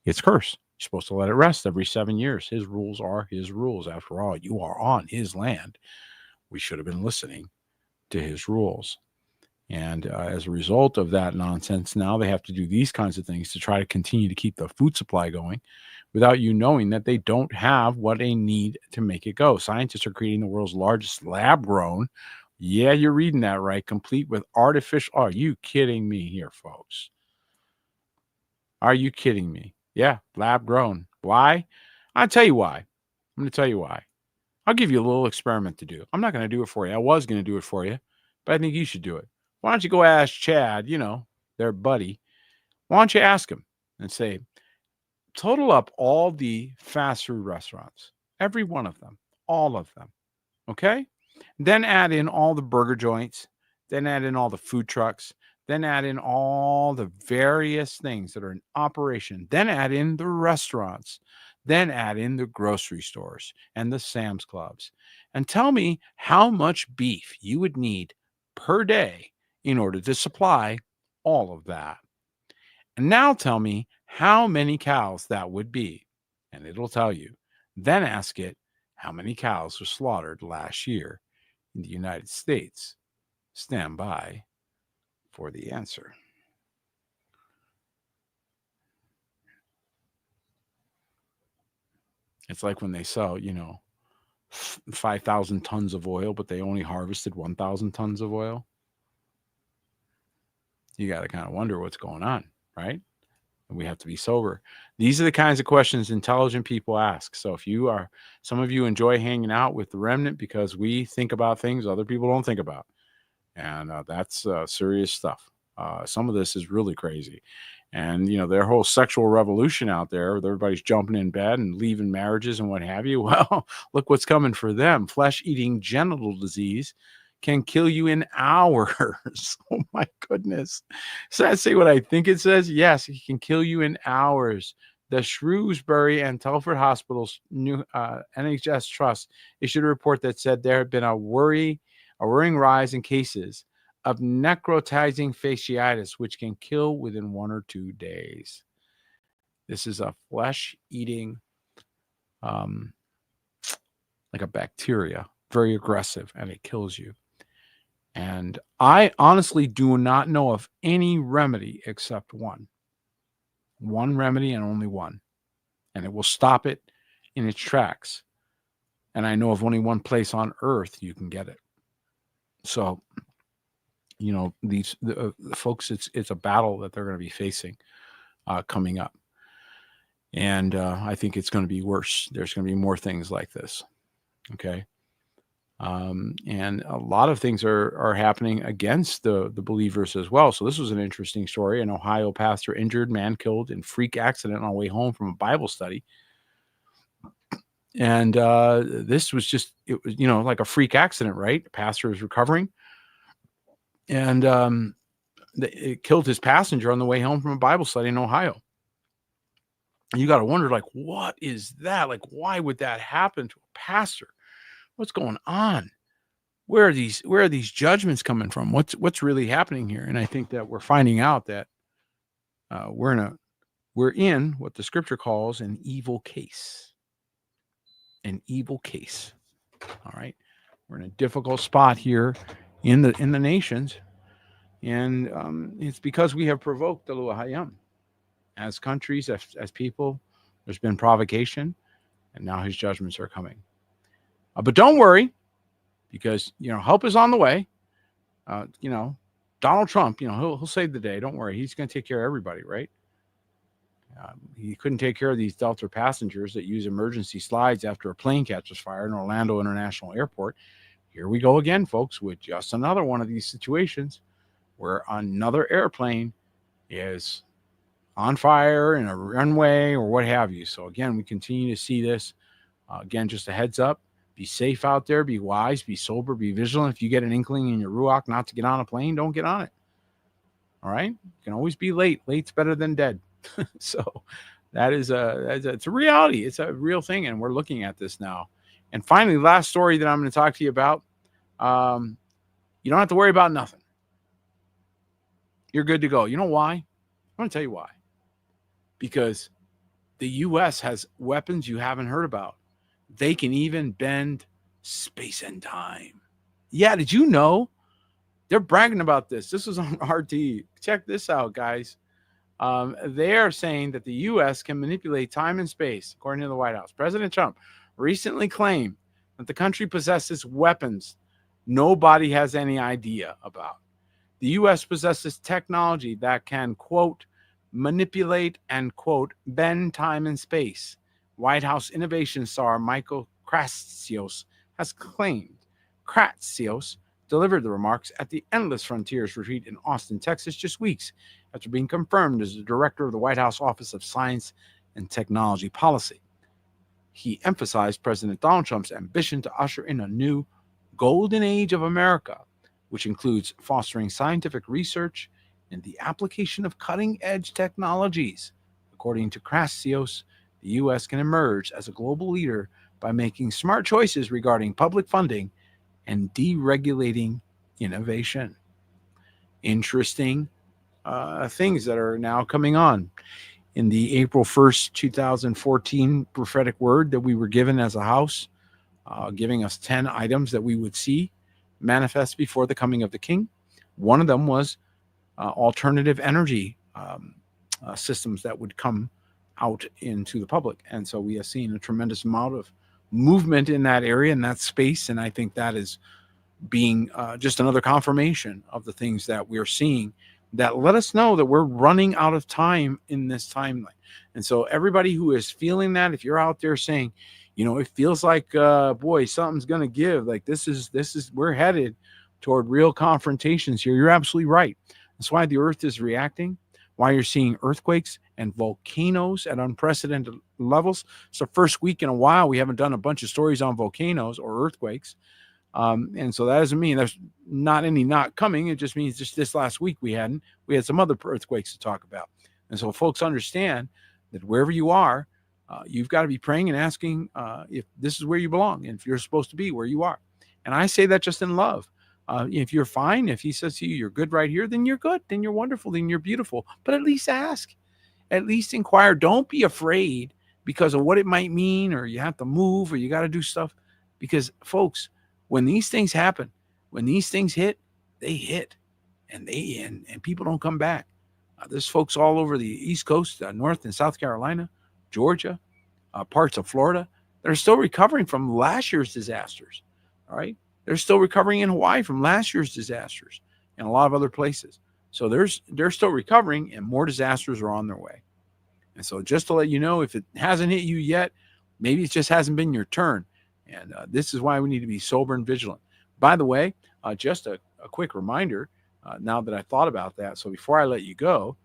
it's cursed. You're supposed to let it rest every 7 years. His rules are his rules. After all, you are on his land. We should have been listening to his rules. And as a result of that nonsense, now they have to do these kinds of things to try to continue to keep the food supply going without you knowing that they don't have what they need to make it go. Scientists are creating the world's largest lab grown. Yeah, you're reading that right. Complete with artificial. Are you kidding me here, folks? Are you kidding me? Yeah, lab grown. Why? I'll tell you why. I'm going to tell you why. I'll give you a little experiment to do. I'm not going to do it for you. I was going to do it for you, but I think you should do it. Why don't you go ask Chad, their buddy? Why don't you ask him and say, total up all the fast food restaurants, every one of them, all of them. Okay. Then add in all the burger joints, then add in all the food trucks, then add in all the various things that are in operation, then add in the restaurants, then add in the grocery stores and the Sam's Clubs, and tell me how much beef you would need per day in order to supply all of that. And now tell me how many cows that would be, and it'll tell you. Then ask it, how many cows were slaughtered last year in the United States? Stand by for the answer. It's like when they sell, 5,000 tons of oil, but they only harvested 1,000 tons of oil. You got to kind of wonder what's going on, right? And we have to be sober. These are the kinds of questions intelligent people ask. So if some of you enjoy hanging out with the remnant because we think about things other people don't think about. And that's serious stuff. Some of this is really crazy. And, their whole sexual revolution out there, with everybody's jumping in bed and leaving marriages and what have you. Well, look what's coming for them. Flesh-eating genital disease can kill you in hours. Oh, my goodness. Does that say what I think it says? Yes, it can kill you in hours. The Shrewsbury and Telford Hospital's new NHS Trust issued a report that said there had been a worrying rise in cases of necrotizing fasciitis, which can kill within 1 or 2 days. This is a flesh-eating, like a bacteria, very aggressive, and it kills you. And I honestly do not know of any remedy except one. One remedy and only one. And it will stop it in its tracks. And I know of only one place on earth you can get it. So, these folks, it's a battle that they're going to be facing coming up. And I think it's going to be worse. There's going to be more things like this. Okay. And a lot of things are happening against the believers as well. So this was an interesting story. An Ohio pastor injured, man killed in freak accident on the way home from a Bible study. And this was it was, like a freak accident, right? The pastor is recovering. And it killed his passenger on the way home from a Bible study in Ohio. And you got to wonder, like, what is that? Like, why would that happen to a pastor? What's going on? Where are these judgments coming from? What's really happening here? And I think that we're finding out that we're in what the scripture calls an evil case. An evil case. All right. We're in a difficult spot here in the nations. And it's because we have provoked the Luahayim. As countries, as people, there's been provocation, and now his judgments are coming. But don't worry, because help is on the way. Donald Trump, he'll save the day. Don't worry, he's going to take care of everybody, right? He couldn't take care of these Delta passengers that use emergency slides after a plane catches fire in Orlando International Airport. Here we go again, folks, with just another one of these situations where another airplane is on fire in a runway or what have you. So again, we continue to see this. Again, just a heads up. Be safe out there. Be wise. Be sober. Be vigilant. If you get an inkling in your ruach not to get on a plane, don't get on it. All right? You can always be late. Late's better than dead. So it's a reality. It's a real thing, and we're looking at this now. And finally, last story that I'm going to talk to you about. You don't have to worry about nothing. You're good to go. You know why? I'm going to tell you why. Because the U.S. has weapons you haven't heard about. They can even bend space and time. Yeah, did you know They're bragging about this. This was on RT. Check this out, guys. They are saying that the U.S. can manipulate time and space, according to the White House. President Trump recently claimed that the country possesses weapons nobody has any idea about. The U.S. possesses technology that can, quote, manipulate and, quote, bend time and space. White House innovation czar Michael Kratsios has claimed. Kratsios delivered the remarks at the Endless Frontiers retreat in Austin, Texas, just weeks after being confirmed as the director of the White House Office of Science and Technology Policy. He emphasized President Donald Trump's ambition to usher in a new golden age of America, which includes fostering scientific research and the application of cutting-edge technologies. According to Kratsios, the U.S. can emerge as a global leader by making smart choices regarding public funding and deregulating innovation. Interesting things that are now coming on. In the April 1st, 2014 prophetic word that we were given as a house, giving us 10 items that we would see manifest before the coming of the King. One of them was alternative energy systems that would come out into the public. And so we have seen a tremendous amount of movement in that area, in that space. And I think that is being just another confirmation of the things that we're seeing that let us know that we're running out of time in this timeline. And so everybody who is feeling that, if you're out there saying, you know, it feels like, boy, something's going to give, like this is, we're headed toward real confrontations here. You're absolutely right. That's why the earth is reacting, why you're seeing earthquakes and volcanoes at unprecedented levels. It's the first week in a while we haven't done a bunch of stories on volcanoes or earthquakes. And so that doesn't mean there's not any not coming. It just means just this last week we had some other earthquakes to talk about. And so folks understand that wherever you are, you've got to be praying and asking if this is where you belong and if you're supposed to be where you are. And I say that just in love. If you're fine, if he says to you, you're good right here, then you're good, then you're wonderful, then you're beautiful. But at least ask, at least inquire. Don't be afraid because of what it might mean, or you have to move, or you got to do stuff. Because folks, when these things happen, when these things hit, they hit, and people don't come back. There's folks all over the East Coast, North and South Carolina, Georgia, parts of Florida that are still recovering from last year's disasters. All right, they're still recovering in Hawaii from last year's disasters, and a lot of other places. So they're still recovering, and more disasters are on their way. And so, just to let you know, if it hasn't hit you yet, maybe it just hasn't been your turn. And this is why we need to be sober and vigilant. By the way, just a quick reminder, now that I thought about that. So before I let you go,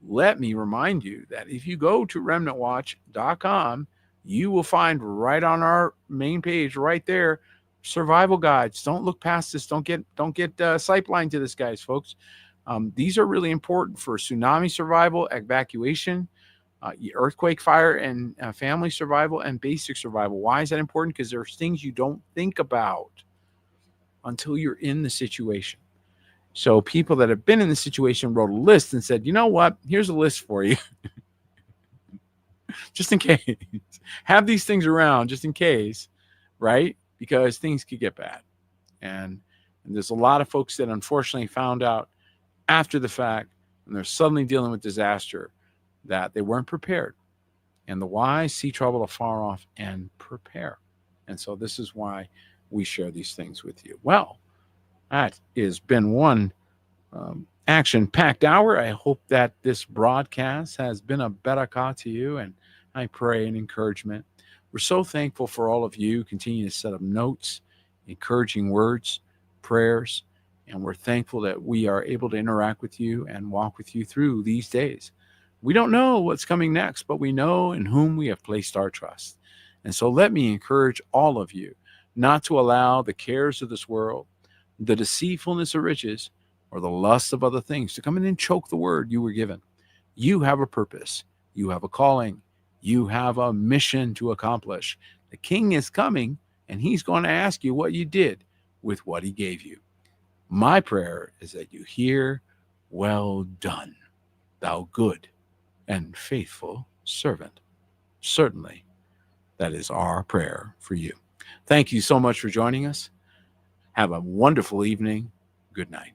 let me remind you that if you go to remnantwatch.com, you will find right on our main page right there, survival guides. Don't look past this. Don't get sidelined to this, guys, folks. These are really important for tsunami survival, evacuation, earthquake, fire, and family survival, and basic survival. Why is that important? Because there's things you don't think about until you're in the situation. So people that have been in the situation wrote a list and said, you know what? Here's a list for you. Just in case. Have these things around just in case, right? Because things could get bad. And there's a lot of folks that unfortunately found out after the fact, and they're suddenly dealing with disaster, that they weren't prepared. And the wise see trouble afar off and prepare. And so this is why we share these things with you. Well, that has been one action-packed hour. I hope that this broadcast has been a barakah to you, and I pray an encouragement. We're so thankful for all of you. Continue to set up notes, encouraging words, prayers, and we're thankful that we are able to interact with you and walk with you through these days. We don't know what's coming next, but we know in whom we have placed our trust. And so let me encourage all of you not to allow the cares of this world, the deceitfulness of riches, or the lust of other things to come in and choke the word you were given. You have a purpose. You have a calling. You have a mission to accomplish. The King is coming, and he's going to ask you what you did with what he gave you. My prayer is that you hear, well done, thou good and faithful servant. Certainly, that is our prayer for you. Thank you so much for joining us. Have a wonderful evening. Good night.